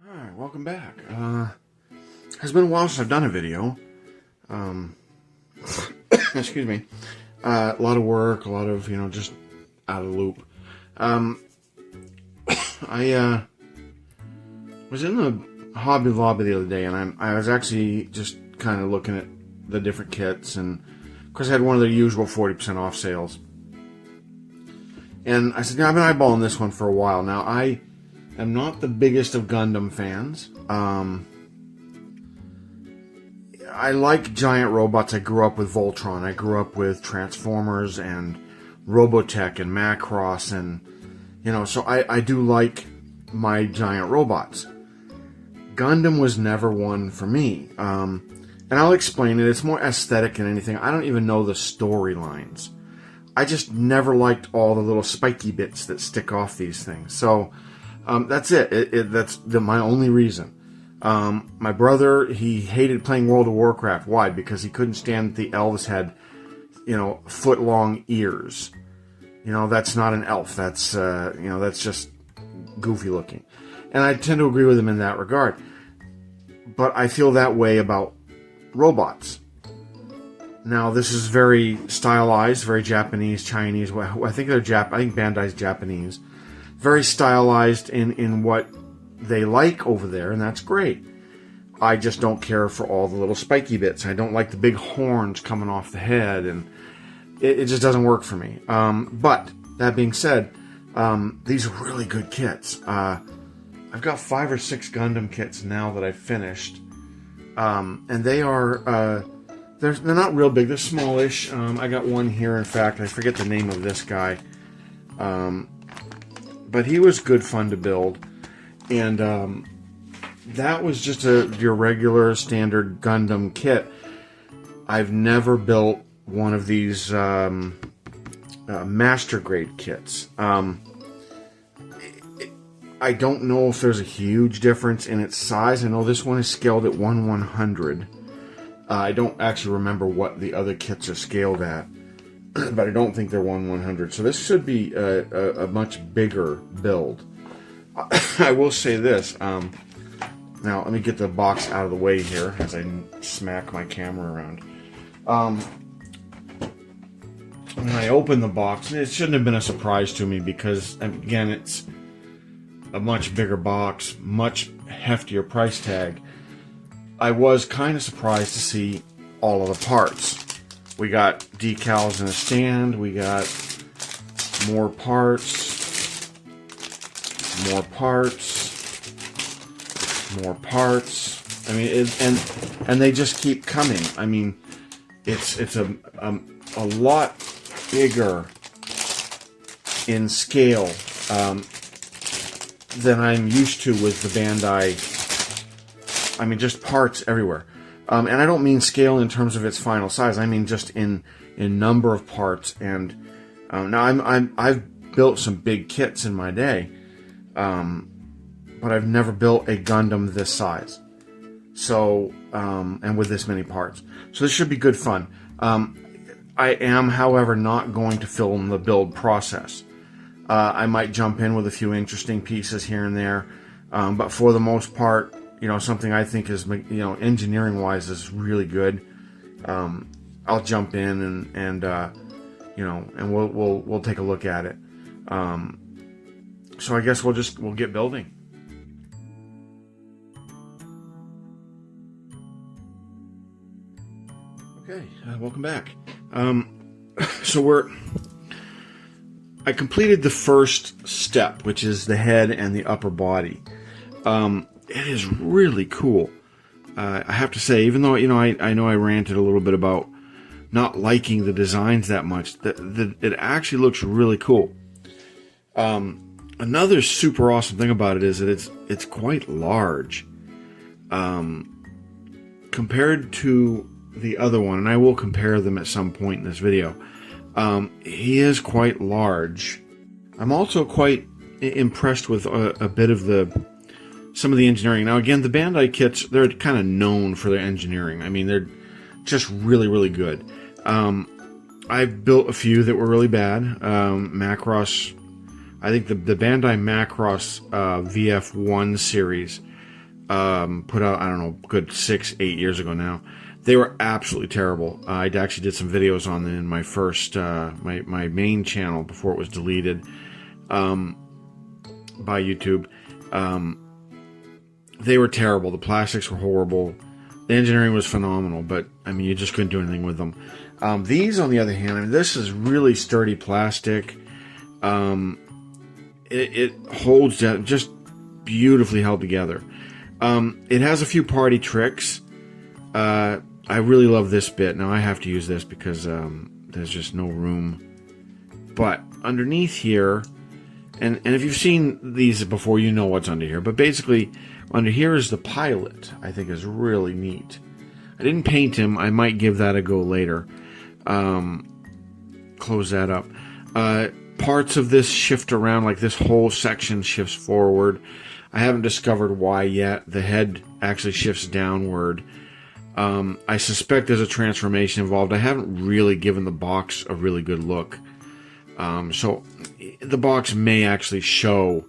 Alright, welcome back. It's been a while since I've done a video. Excuse me. A lot of work, a lot of, just out of the loop. I was in the Hobby Lobby the other day, and I was actually just kind of looking at the different kits, and of course I had one of the usual 40% off sales. And I said, I've been eyeballing this one for a while now. I am not the biggest of Gundam fans. I like giant robots. I grew up with Voltron. I grew up with Transformers and Robotech and Macross, and so I do like my giant robots. Gundam was never one for me. And I'll explain it. It's more aesthetic than anything. I don't even know the storylines. I just never liked all the little spiky bits that stick off these things. So that's it. That's my only reason. My brother, he hated playing World of Warcraft. Why? Because he couldn't stand the elves had, foot-long ears. That's not an elf. That's, that's just goofy looking. And I tend to agree with him in that regard. But I feel that way about robots. Now, this is very stylized, very Japanese, Chinese. I think they're I think Bandai's Japanese. Very stylized in what they like over there, and that's great. I just don't care for all the little spiky bits. I don't like the big horns coming off the head, and it just doesn't work for me. But that being said, these are really good kits. I've got 5 or 6 Gundam kits now that I've finished, and they are they're not real big. They're smallish. I got one here. In fact, I forget the name of this guy, but he was good fun to build. And that was just your regular standard Gundam kit. I've never built one of these Master Grade kits. I don't know if there's a huge difference in its size. I know this one is scaled at 1/100. I don't actually remember what the other kits are scaled at, but I don't think they're 1/100. So this should be a much bigger build. I will say this. Now, let me get the box out of the way here as I smack my camera around. When I opened the box, it shouldn't have been a surprise to me because, again, it's a much bigger box, much heftier price tag. I was kind of surprised to see all of the parts. We got decals in a stand. We got more parts. More parts, more parts. I mean, and they just keep coming. I mean, it's a lot bigger in scale than I'm used to with the Bandai. I mean, just parts everywhere. And I don't mean scale in terms of its final size. I mean just in number of parts. And now I've built some big kits in my day. But I've never built a Gundam this size. So, and with this many parts. So this should be good fun. I am, however, not going to film the build process. I might jump in with a few interesting pieces here and there. But for the most part, something I think is, engineering-wise is really good. I'll jump in and we'll take a look at it. So I guess we'll get building. Okay, welcome back. So I completed the first step, which is the head and the upper body. It is really cool. I have to say, even though I know I ranted a little bit about not liking the designs that much, it actually looks really cool. Another super awesome thing about it is that it's quite large compared to the other one, and I will compare them at some point in this video. He is quite large. I'm also quite impressed with a bit of some of the engineering. Now, again, the Bandai kits, they're kind of known for their engineering. I mean, they're just really, really good. I've built a few that were really bad. Macross, I think the Bandai Macross VF1 series put out, I don't know, good 6-8 years ago now. They were absolutely terrible. I actually did some videos on them in my first, my main channel before it was deleted by YouTube. They were terrible. The plastics were horrible. The engineering was phenomenal, but I mean, you just couldn't do anything with them. These, on the other hand, I mean, this is really sturdy plastic. It holds down, just beautifully held together. It has a few party tricks. I really love this bit. Now I have to use this because there's just no room. But underneath here, and if you've seen these before, you know what's under here. But basically, under here is the pilot. I think is really neat. I didn't paint him. I might give that a go later. Close that up. Parts of this shift around, like this whole section shifts forward. I haven't discovered why yet. The head actually shifts downward. I suspect there's a transformation involved. I haven't really given the box a really good look. So the box may actually show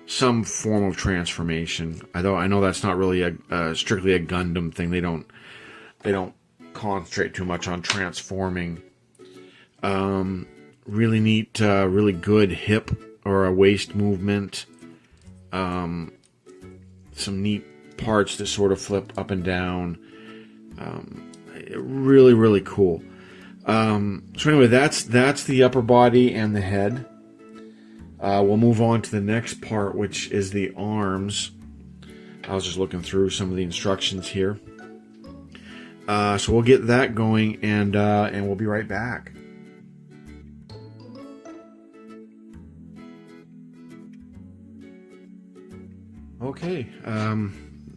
some form of transformation. Although I know that's not really a strictly a Gundam thing. They don't concentrate too much on transforming. Really neat, really good hip or a waist movement. Some neat parts that sort of flip up and down. Really, really cool. So anyway, that's the upper body and the head. We'll move on to the next part, which is the arms. I was just looking through some of the instructions here. So we'll get that going, and we'll be right back. Okay,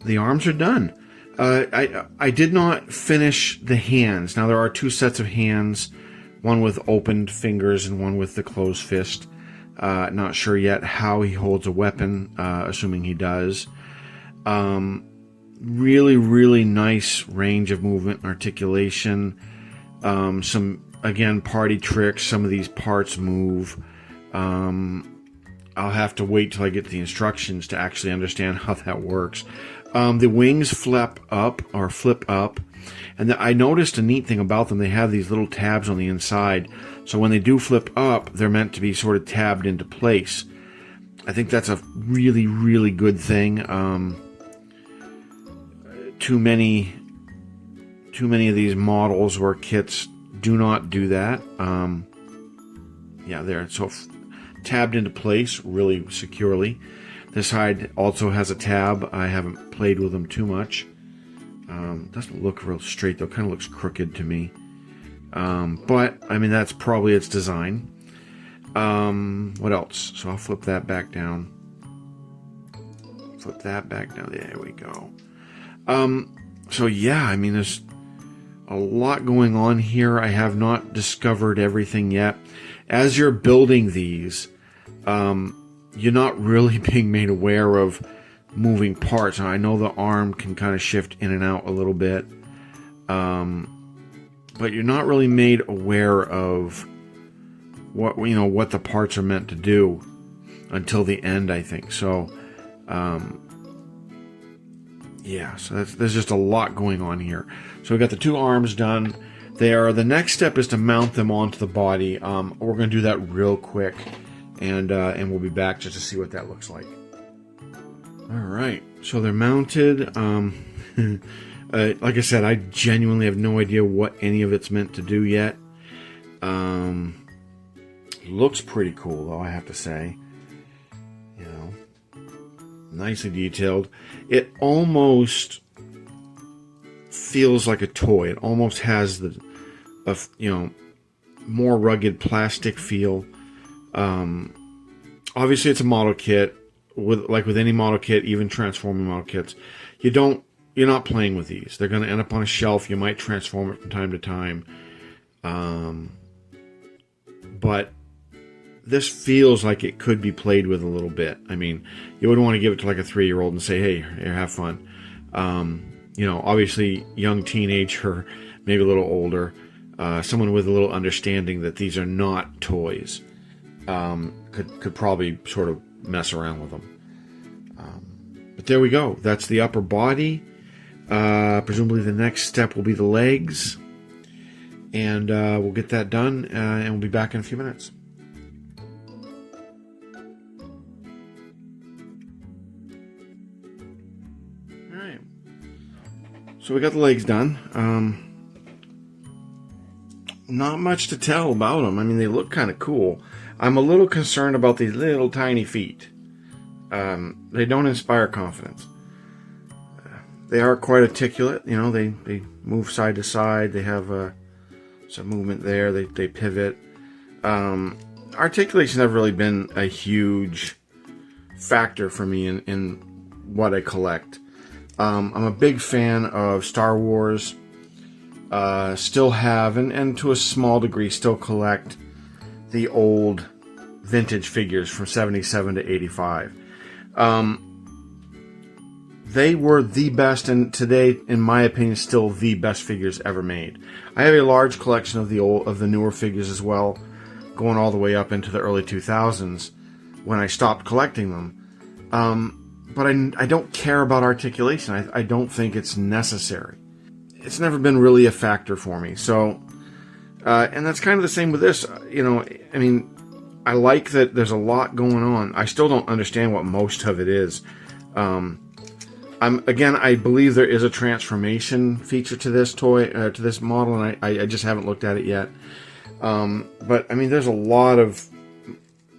the arms are done. I did not finish the hands. Now there are two sets of hands, one with opened fingers and one with the closed fist. Not sure yet how he holds a weapon, assuming he does. Really, really nice range of movement and articulation. Some, again, party tricks. Some of these parts move. I'll have to wait till I get the instructions to actually understand how that works. The wings flip up, and I noticed a neat thing about them. They have these little tabs on the inside, so when they do flip up, they're meant to be sort of tabbed into place. I think that's a really, really good thing. Too many of these models or kits do not do that. Yeah, there. So tabbed into place really securely. This side also has a tab. I haven't played with them too much. Doesn't look real straight though. Kind of looks crooked to me. But I mean, that's probably its design. What else? So I'll flip that back down. Flip that back down. There we go. So yeah, I mean, there's a lot going on here. I have not discovered everything yet. As you're building these, you're not really being made aware of moving parts. Now, I know the arm can kind of shift in and out a little bit, but you're not really made aware of what the parts are meant to do until the end, I think. So, yeah, so there's just a lot going on here. So we got the two arms done. The next step is to mount them onto the body. We're going to do that real quick, and we'll be back just to see what that looks like. All right, so they're mounted. Like I said, I genuinely have no idea what any of it's meant to do yet. Looks pretty cool, though, I have to say. You know, nicely detailed. It almost feels like a toy. It almost has the, more rugged plastic feel. Obviously, it's a model kit. With any model kit, even transforming model kits, you're not playing with these. They're going to end up on a shelf. You might transform it from time to time. But this feels like it could be played with a little bit. I mean, you wouldn't want to give it to like a 3-year-old and say, hey, here, have fun. Obviously, young teenager, maybe a little older, someone with a little understanding that these are not toys, could probably sort of mess around with them. But there we go. That's the upper body. Presumably the next step will be the legs. And we'll get that done, and we'll be back in a few minutes. Alright. So we got the legs done. Not much to tell about them. I mean, they look kind of cool. I'm a little concerned about these little tiny feet. They don't inspire confidence. They are quite articulate. You know, they move side to side. They have some movement there. They pivot. Articulation never really been a huge factor for me in what I collect. I'm a big fan of Star Wars. Still have, and to a small degree, still collect the old vintage figures from 77 to 85. They were the best, and today, in my opinion, still the best figures ever made. I have a large collection of the newer figures as well, going all the way up into the early 2000s when I stopped collecting them. But I don't care about articulation. I don't think it's necessary. It's never been really a factor for me. So, and that's kind of the same with this. You know, I mean, I like that there's a lot going on. I still don't understand what most of it is. Again, I believe there is a transformation feature to this toy, to this model, and I just haven't looked at it yet. But I mean, there's a lot of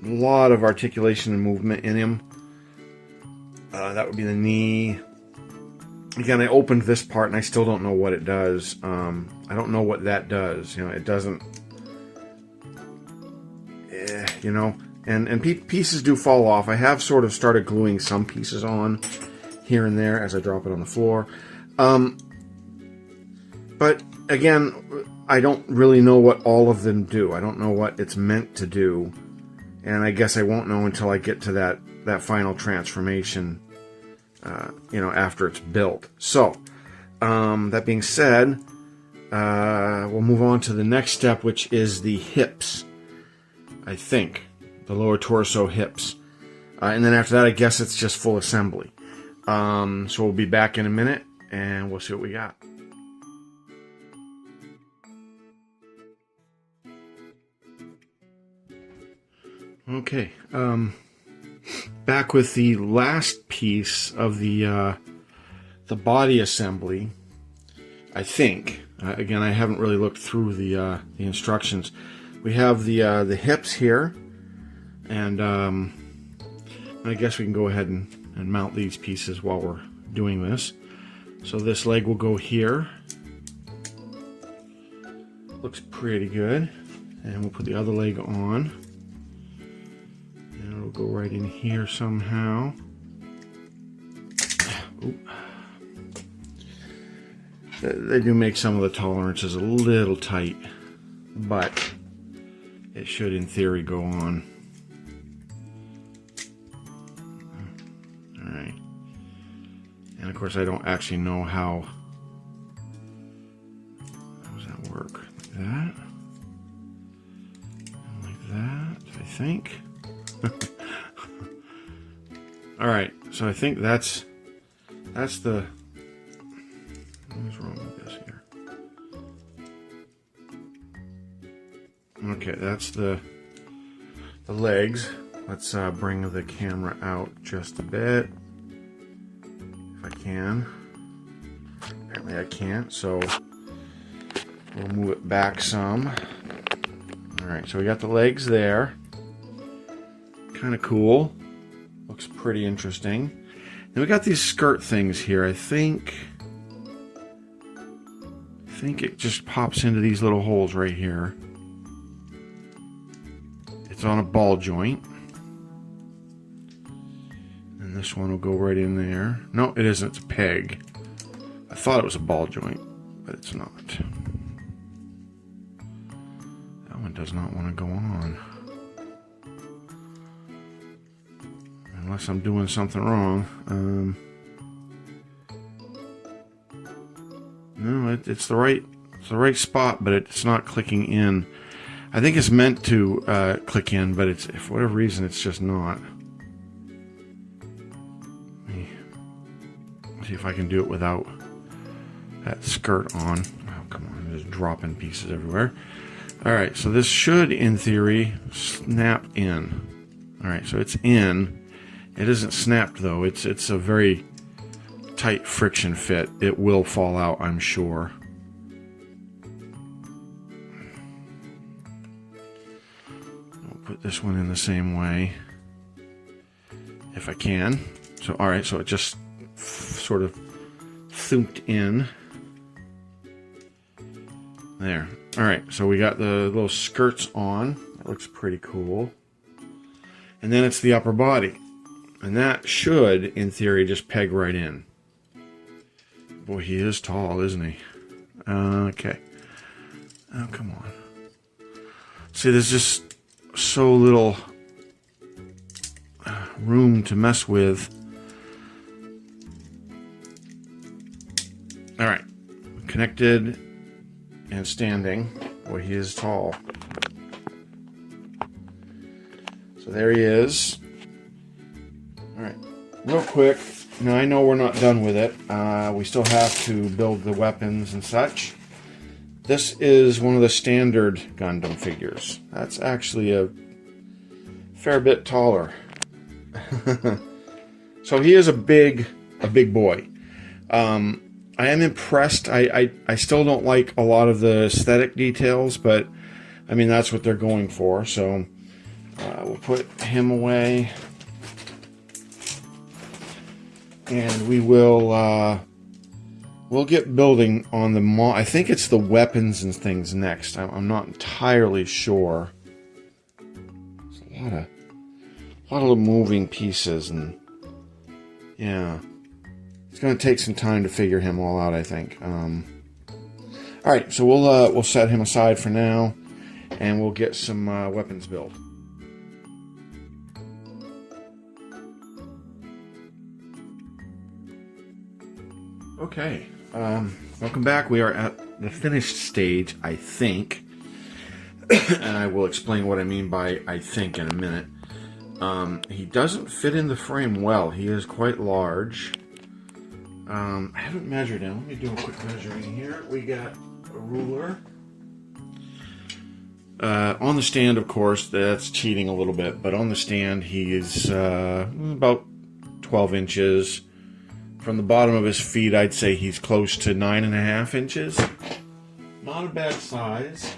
articulation and movement in him. That would be the knee. Again, I opened this part and I still don't know what it does. I don't know what that does. You know, it doesn't. You know, and pieces do fall off. I have sort of started gluing some pieces on here and there as I drop it on the floor. But again, I don't really know what all of them do. I don't know what it's meant to do, and I guess I won't know until I get to that final transformation. You know, after it's built. So, that being said, we'll move on to the next step, which is the hips. I think the lower torso hips, and then after that, I guess it's just full assembly. So we'll be back in a minute, and we'll see what we got. Okay, back with the last piece of the body assembly. I think. Again, I haven't really looked through the instructions. We have the hips here, and I guess we can go ahead and mount these pieces while we're doing this. So this leg will go here. Looks pretty good. And we'll put the other leg on. And it'll go right in here somehow. Oop. They do make some of the tolerances a little tight, but it should in theory go on. Alright. And of course I don't actually know how does that work? Like that? And like that, I think. Alright, so I think that's the... What's wrong with this here? Okay, that's the legs. Let's bring the camera out just a bit, if I can. Apparently I can't, so we'll move it back some. Alright, so we got the legs there. Kind of cool. Looks pretty interesting. Then we got these skirt things here. I think it just pops into these little holes right here. It's on a ball joint. And this one will go right in there. No, it isn't. It's a peg. I thought it was a ball joint, but it's not. That one does not want to go on. Unless I'm doing something wrong. No, it's the right spot, but it's not clicking in. I think it's meant to click in, but it's, for whatever reason, it's just not. Let me see if I can do it without that skirt on. Oh, come on, I'm just dropping pieces everywhere. Alright, so this should, in theory, snap in. Alright, so it's in. It isn't snapped, though. It's a very tight friction fit. It will fall out, I'm sure. I'll put this one in the same way, if I can. So, alright, so it just sort of thumped in. There. Alright, so we got the little skirts on. That looks pretty cool. And then it's the upper body. And that should, in theory, just peg right in. Boy, he is tall, isn't he? Okay. Oh, come on. See, there's just so little room to mess with. Alright. Connected and standing. Boy, he is tall. So there he is. Alright. Real quick. Now, I know we're not done with it. We still have to build the weapons and such. This is one of the standard Gundam figures. That's actually a fair bit taller. So he is a big boy. I am impressed. I still don't like a lot of the aesthetic details, but I mean, that's what they're going for. So we'll put him away. And we will we'll get building on the I think it's the weapons and things next. I'm not entirely sure. There's a lot of little moving pieces, and yeah, it's going to take some time to figure him all out, I think. All right, so we'll set him aside for now, and we'll get some weapons built. Okay, welcome back. We are at the finished stage, I think. And I will explain what I mean by I think in a minute. He doesn't fit in the frame well. He is quite large. I haven't measured him. Let me do a quick measuring here. We got a ruler. On the stand, of course, that's cheating a little bit. But on the stand, he is about 12 inches. From the bottom of his feet, I'd say he's close to 9.5 inches. Not a bad size.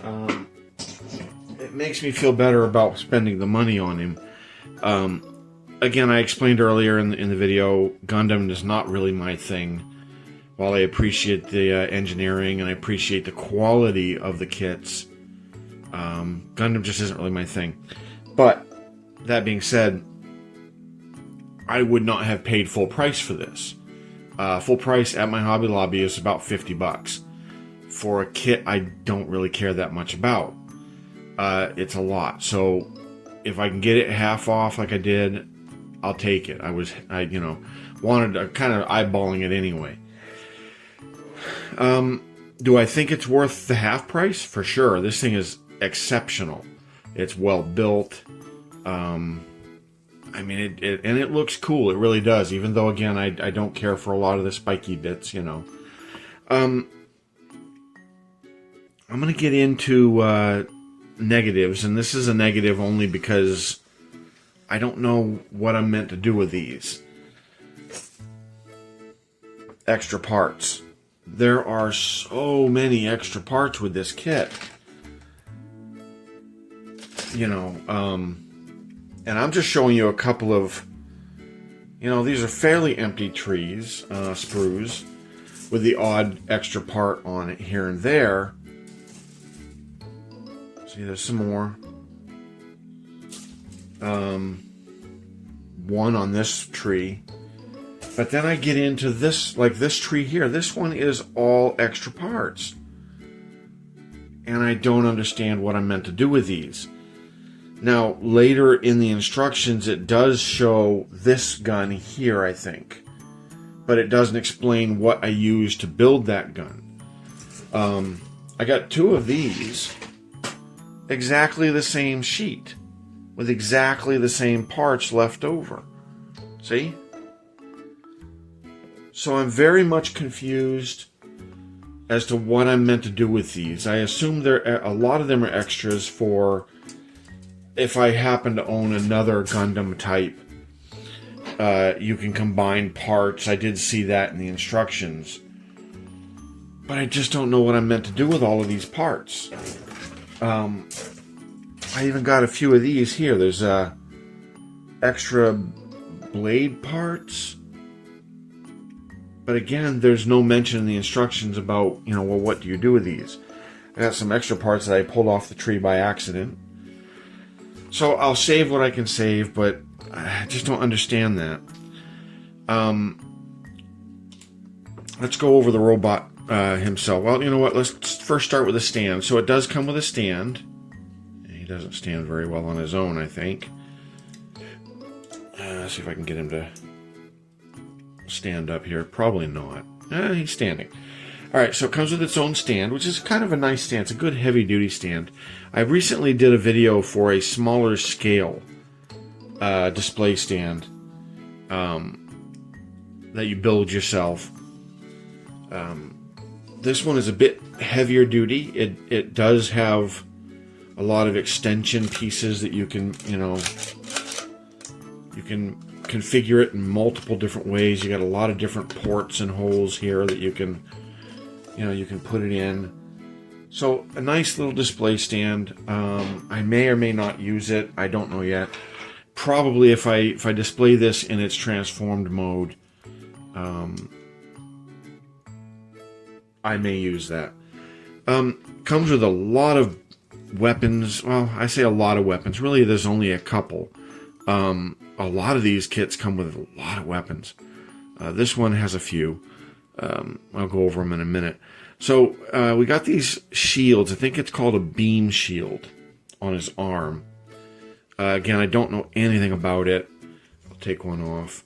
It makes me feel better about spending the money on him. Again, I explained earlier in the video, Gundam is not really my thing. While I appreciate the engineering and I appreciate the quality of the kits, Gundam just isn't really my thing. But, that being said, I would not have paid full price for this. Full price at my Hobby Lobby is about $50. For a kit I don't really care that much about. It's a lot. So if I can get it half off like I did, I'll take it. I wanted to kind of eyeballing it anyway. Do I think it's worth the half price? For sure. This thing is exceptional. It's well built. I mean, it looks cool. It really does. Even though, again, I don't care for a lot of the spiky bits, you know. I'm going to get into negatives, and this is a negative only because I don't know what I'm meant to do with these extra parts. There are so many extra parts with this kit. You know, and I'm just showing you a couple of, these are fairly empty trees, sprues, with the odd extra part on it here and there. See, there's some more. One on this tree. But then I get into this, like this tree here. This one is all extra parts. And I don't understand what I'm meant to do with these. Now, later in the instructions, it does show this gun here, I think. But it doesn't explain what I used to build that gun. I got two of these. Exactly the same sheet. With exactly the same parts left over. See? So I'm very much confused as to what I'm meant to do with these. I assume a lot of them are extras for if I happen to own another Gundam type. You can combine parts. I did see that in the instructions. But I just don't know what I'm meant to do with all of these parts. I even got a few of these here. There's extra blade parts. But again, there's no mention in the instructions about, well, what do you do with these? I got some extra parts that I pulled off the tree by accident. So I'll save what I can save, but I just don't understand that. Let's go over the robot himself. Well, you know what? Let's first start with a stand. So it does come with a stand. He doesn't stand very well on his own, I think. Let's see if I can get him to stand up here. Probably not. He's standing. Alright, so it comes with its own stand, which is kind of a nice stand. It's a good heavy-duty stand. I recently did a video for a smaller scale display stand that you build yourself. This one is a bit heavier duty. It does have a lot of extension pieces that you can, you can configure it in multiple different ways. You got a lot of different ports and holes here that you can, you can put it in. So a nice little display stand. I may or may not use it. I don't know yet. Probably if I display this in its transformed mode, I may use that. Comes with a lot of weapons. Well, I say a lot of weapons. Really, there's only a couple. A lot of these kits come with a lot of weapons. This one has a few. I'll go over them in a minute. So we got these shields. I think it's called a beam shield on his arm. Again, I don't know anything about it. I'll take one off.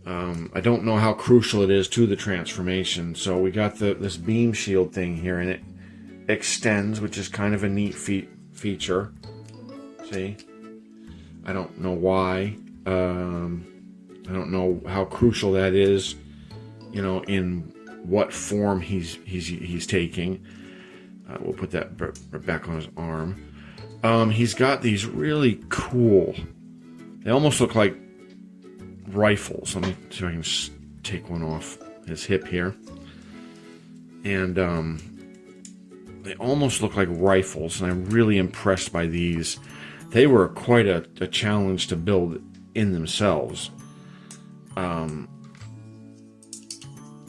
I don't know how crucial it is to the transformation. So we got this beam shield thing here, and it extends, which is kind of a neat feature. See? I don't know why. I don't know how crucial that is, in what form he's taking. We'll put that back on his arm. He's got these really cool, they almost look like rifles. Let me see if I can take one off his hip here. And they almost look like rifles, and I'm really impressed by these. They were quite a challenge to build in themselves.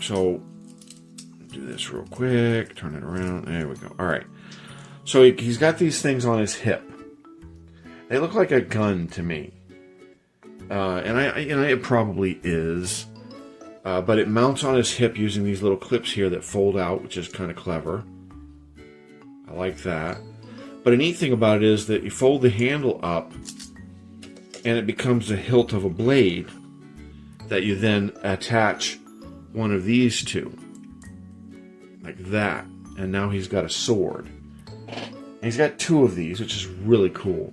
So do this real quick, turn it around, there we go. Alright, so he's got these things on his hip. They look like a gun to me, and it probably is, but it mounts on his hip using these little clips here that fold out, which is kind of clever. I like that. But a neat thing about it is that you fold the handle up and it becomes the hilt of a blade that you then attach one of these to. Like that. And now he's got a sword. And he's got two of these, which is really cool.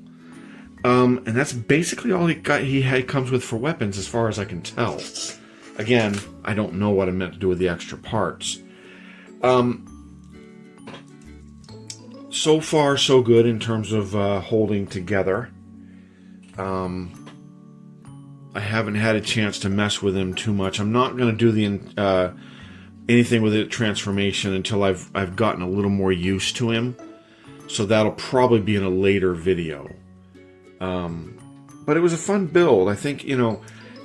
And that's basically all he comes with for weapons as far as I can tell. Again, I don't know what I meant to do with the extra parts. So far, so good in terms of holding together. I haven't had a chance to mess with him too much. I'm not going to do the anything with the transformation until I've gotten a little more used to him. So that'll probably be in a later video. But it was a fun build. I think,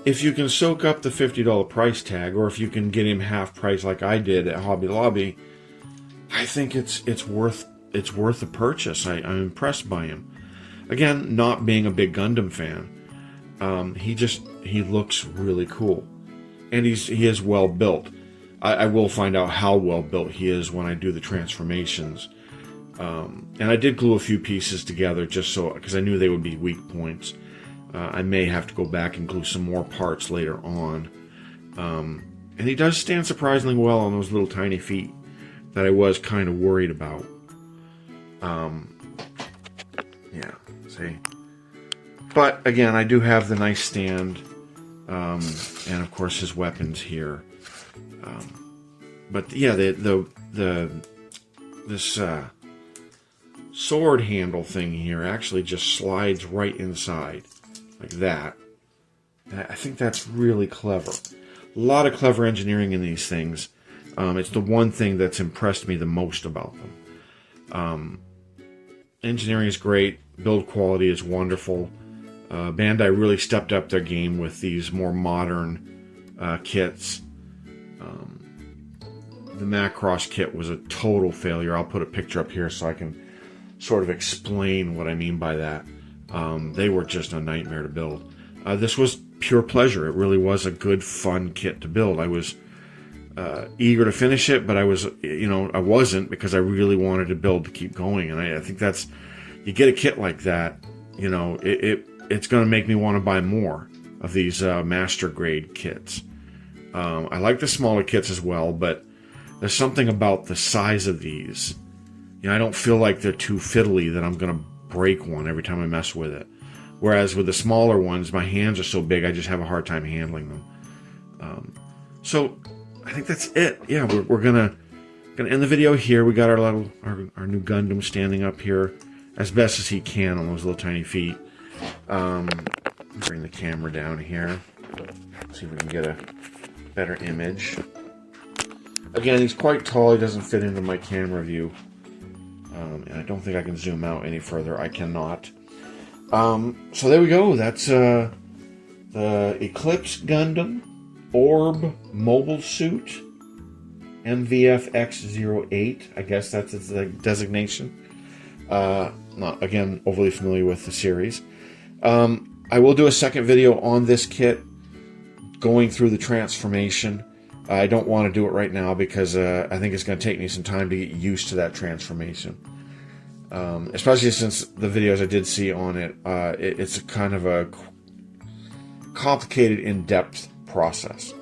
if you can soak up the $50 price tag, or if you can get him half price like I did at Hobby Lobby, I think it's worth the purchase. I'm impressed by him. Again, not being a big Gundam fan, he looks really cool, and he is well built. I will find out how well built he is when I do the transformations. And I did glue a few pieces together just because I knew they would be weak points. I may have to go back and glue some more parts later on. And he does stand surprisingly well on those little tiny feet that I was kind of worried about. Yeah, see. But again, I do have the nice stand, and of course his weapons here. But yeah, this sword handle thing here actually just slides right inside, like that. I think that's really clever. A lot of clever engineering in these things. It's the one thing that's impressed me the most about them. Engineering is great. Build quality is wonderful. Bandai really stepped up their game with these more modern kits. The Macross kit was a total failure. I'll put a picture up here so I can sort of explain what I mean by that. They were just a nightmare to build. This was pure pleasure. It really was a good, fun kit to build. I was eager to finish it, but I wasn't, because I really wanted to build to keep going. And I think that's, you get a kit like that, it's going to make me want to buy more of these Master Grade kits. I like the smaller kits as well, but there's something about the size of these. I don't feel like they're too fiddly that I'm going to break one every time I mess with it. Whereas with the smaller ones, my hands are so big, I just have a hard time handling them. So I think that's it. Yeah, we're gonna end the video here. We got our new Gundam standing up here as best as he can on those little tiny feet. Bring the camera down here. See if we can get a better image. Again, he's quite tall. He doesn't fit into my camera view. And I don't think I can zoom out any further. I cannot. So there we go. That's the Eclipse Gundam Orb Mobile Suit MVF X08. I guess that's its designation. Not, again, overly familiar with the series. I will do a second video on this kit, going through the transformation. I don't want to do it right now because I think it's going to take me some time to get used to that transformation. Especially since the videos I did see on it, it's a kind of a complicated, in-depth process.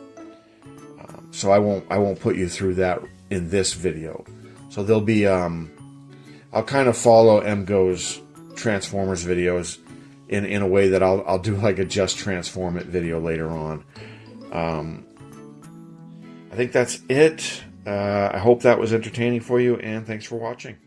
So I won't put you through that in this video. So there'll be I'll kind of follow MGo's Transformers videos in a way that I'll do like a Just Transform It video later on. I think that's it. I hope that was entertaining for you, and thanks for watching.